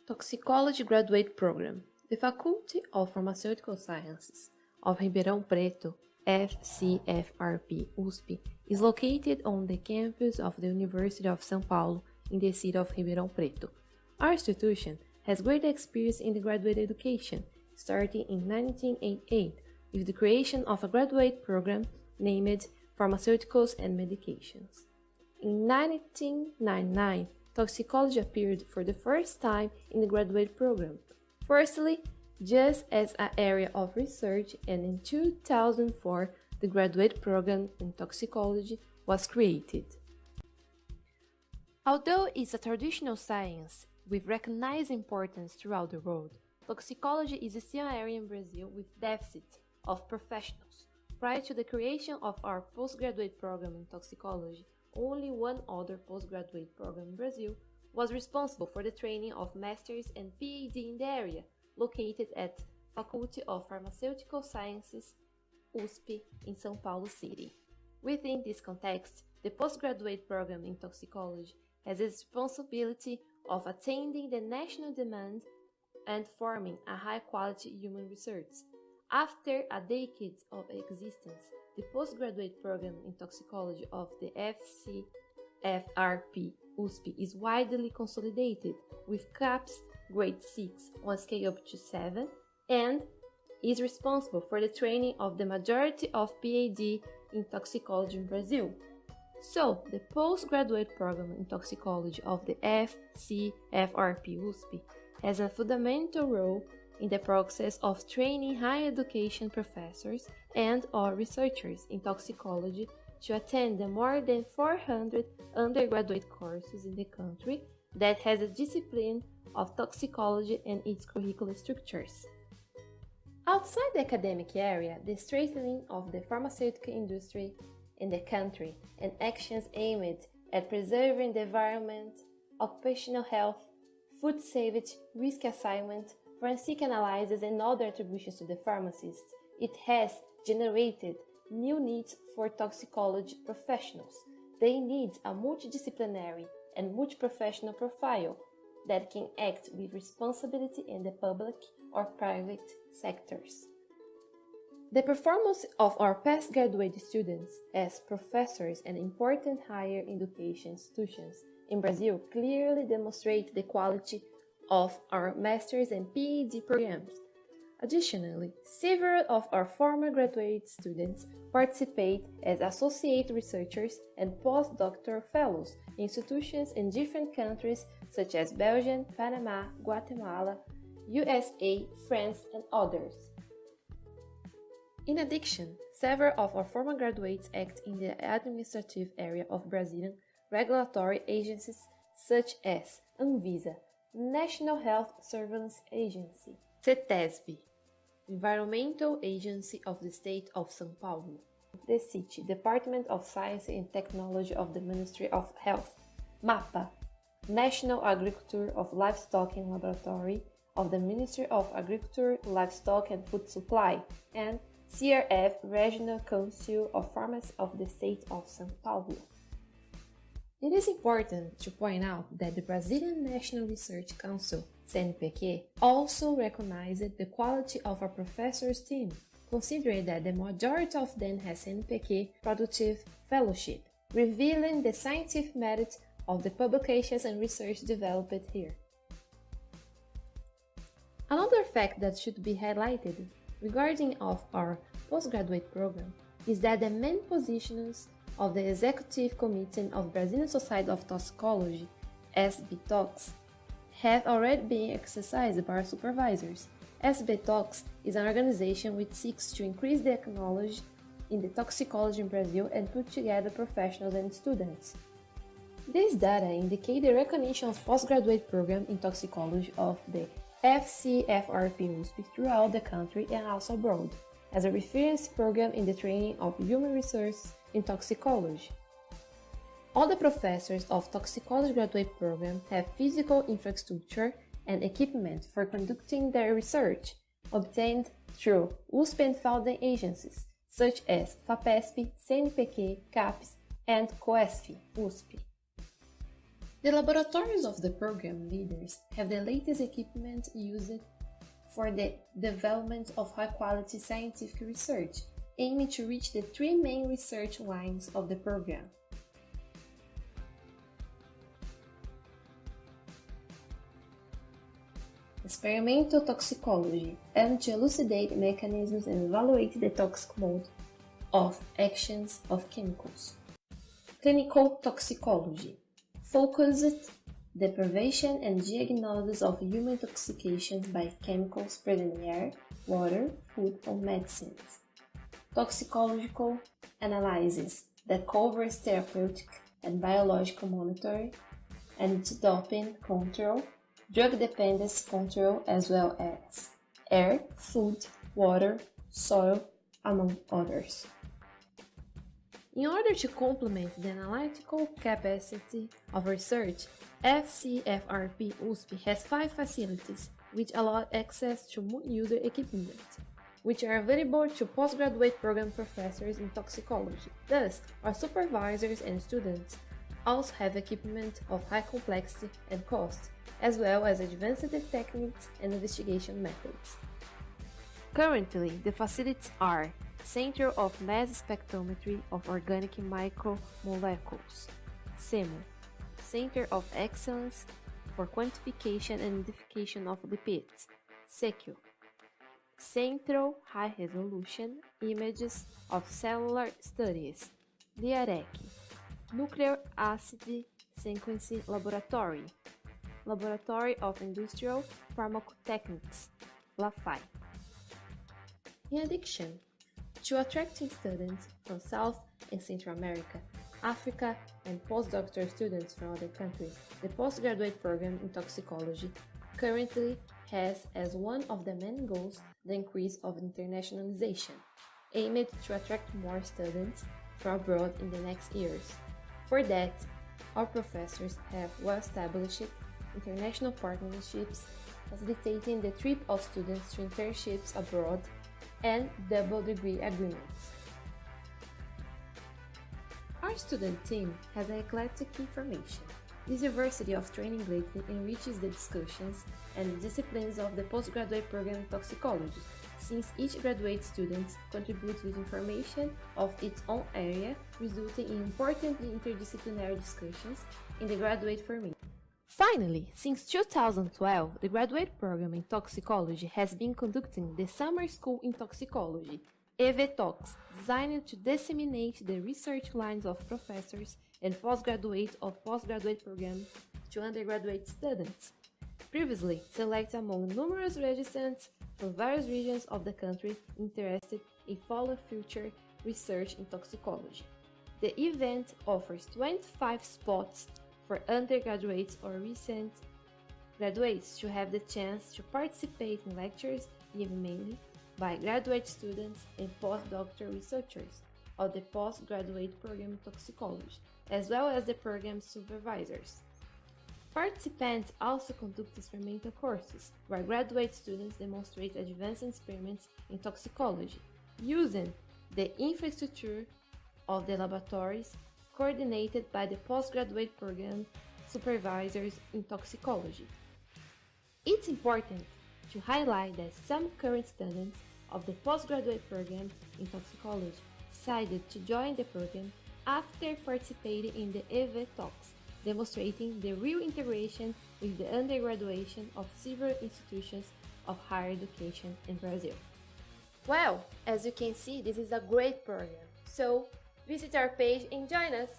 Toxicology Graduate Program. The Faculty of Pharmaceutical Sciences of Ribeirão Preto, FCFRP USP, is located on the campus of the University of São Paulo in the city of Ribeirão Preto. Our institution has great experience in the graduate education, starting in 1988 with the creation of a graduate program named Pharmaceuticals and Medications. In 1999, toxicology appeared for the first time in the graduate program, firstly just as an area of research, and in 2004 the graduate program in toxicology was created. Although it's a traditional science with recognized importance throughout the world, toxicology is still an area in Brazil with deficit of professionals. Prior to the creation of our postgraduate program in toxicology, only one other postgraduate program in Brazil was responsible for the training of masters and PhD in the area, located at Faculty of Pharmaceutical Sciences, USP, in São Paulo City. Within this context, the postgraduate program in toxicology has the responsibility of attending the national demand and forming a high-quality human research. After a decade of existence, the postgraduate program in toxicology of the FCFRP USP is widely consolidated, with CAPS grade 6 on scale up to 7, and is responsible for the training of the majority of PhD in toxicology in Brazil. So, the postgraduate program in toxicology of the FCFRP USP has a fundamental role in the process of training higher education professors and/or researchers in toxicology to attend the more than 400 undergraduate courses in the country that has a discipline of toxicology and its curricular structures. Outside the academic area, the strengthening of the pharmaceutical industry in the country and actions aimed at preserving the environment, occupational health, food safety, risk assignment, forensic analysis, and other attributions to the pharmacist, it has generated new needs for toxicology professionals. They need a multidisciplinary and multi-professional profile that can act with responsibility in the public or private sectors. The performance of our past graduate students as professors and important higher education institutions in Brazil clearly demonstrate the quality of our master's and PhD programs. Additionally, several of our former graduate students participate as associate researchers and postdoctoral fellows in institutions in different countries such as Belgium, Panama, Guatemala, USA, France, and others. In addition, several of our former graduates act in the administrative area of Brazilian regulatory agencies such as Anvisa, National Health Surveillance Agency, CETESB, Environmental Agency of the State of São Paulo, the CIT, Department of Science and Technology of the Ministry of Health, MAPA, National Agriculture of Livestock and Laboratory of the Ministry of Agriculture, Livestock and Food Supply, and CRF, Regional Council of Pharmacy of the State of São Paulo. It is important to point out that the Brazilian National Research Council, CNPq, also recognized the quality of our professors' team, considering that the majority of them has CNPq Productive Fellowship, revealing the scientific merit of the publications and research developed here. Another fact that should be highlighted regarding of our postgraduate program is that the main positions of the Executive Committee of Brazilian Society of Toxicology, SBTox, have already been exercised by our supervisors. SBTox is an organization which seeks to increase the knowledge in the toxicology in Brazil and put together professionals and students. These data indicate the recognition of postgraduate program in toxicology of the FCFRP USP throughout the country and also abroad, as a reference program in the training of human resources in toxicology. All the professors of toxicology graduate program have physical infrastructure and equipment for conducting their research, obtained through USP and founding agencies such as FAPESP, CNPq, CAPES, and COESF, USP. The laboratories of the program leaders have the latest equipment used for the development of high-quality scientific research, aiming to reach the three main research lines of the program. Experimental toxicology aims to elucidate mechanisms and evaluate the toxic mode of actions of chemicals. Clinical toxicology focused the prevention and diagnosis of human intoxications by chemicals present in air, water, food, or medicines. Toxicological analysis that covers therapeutic and biological monitoring and doping control, drug dependence control, as well as air, food, water, soil, among others. In order to complement the analytical capacity of research, FCFRP USP has 5 facilities which allow access to multi-user equipment, which are available to postgraduate program professors in toxicology. Thus, our supervisors and students also have equipment of high complexity and cost, as well as advanced techniques and investigation methods. Currently, the facilities are Center of Mass Spectrometry of Organic Micromolecules, CEMO, Center of Excellence for Quantification and Identification of Lipids, CECIO, Central High Resolution Images of Cellular Studies, LIAREC, Nucleic Acid Sequence Laboratory, Laboratory of Industrial Pharmacotechnics, LAFI. In addition to attracting students from South and Central America, Africa, and postdoctoral students from other countries, the postgraduate program in toxicology currently has as one of the main goals the increase of internationalization, aimed to attract more students from abroad in the next years. For that, our professors have well-established international partnerships, facilitating the trip of students to internships abroad and double degree agreements. Our student team has an eclectic information. This diversity of training greatly enriches the discussions and disciplines of the postgraduate program in toxicology, since each graduate student contributes with information of its own area, resulting in important interdisciplinary discussions in the graduate formation. Finally, since 2012, the graduate program in toxicology has been conducting the Summer School in Toxicology, EVTOX, designed to disseminate the research lines of professors and postgraduate program to undergraduate students. Previously selected among numerous registrants from various regions of the country interested in follow future research in toxicology. The event offers 25 spots for undergraduates or recent graduates to have the chance to participate in lectures given mainly by graduate students and postdoctoral researchers of the postgraduate program in toxicology, as well as the program supervisors. Participants also conduct experimental courses, where graduate students demonstrate advanced experiments in toxicology, using the infrastructure of the laboratories coordinated by the postgraduate program supervisors in toxicology. It's important to highlight that some current students of the postgraduate program in toxicology decided to join the program after participating in the EVTOX, demonstrating the real integration with the undergraduation of several institutions of higher education in Brazil. Well, as you can see, this is a great program, so visit our page and join us!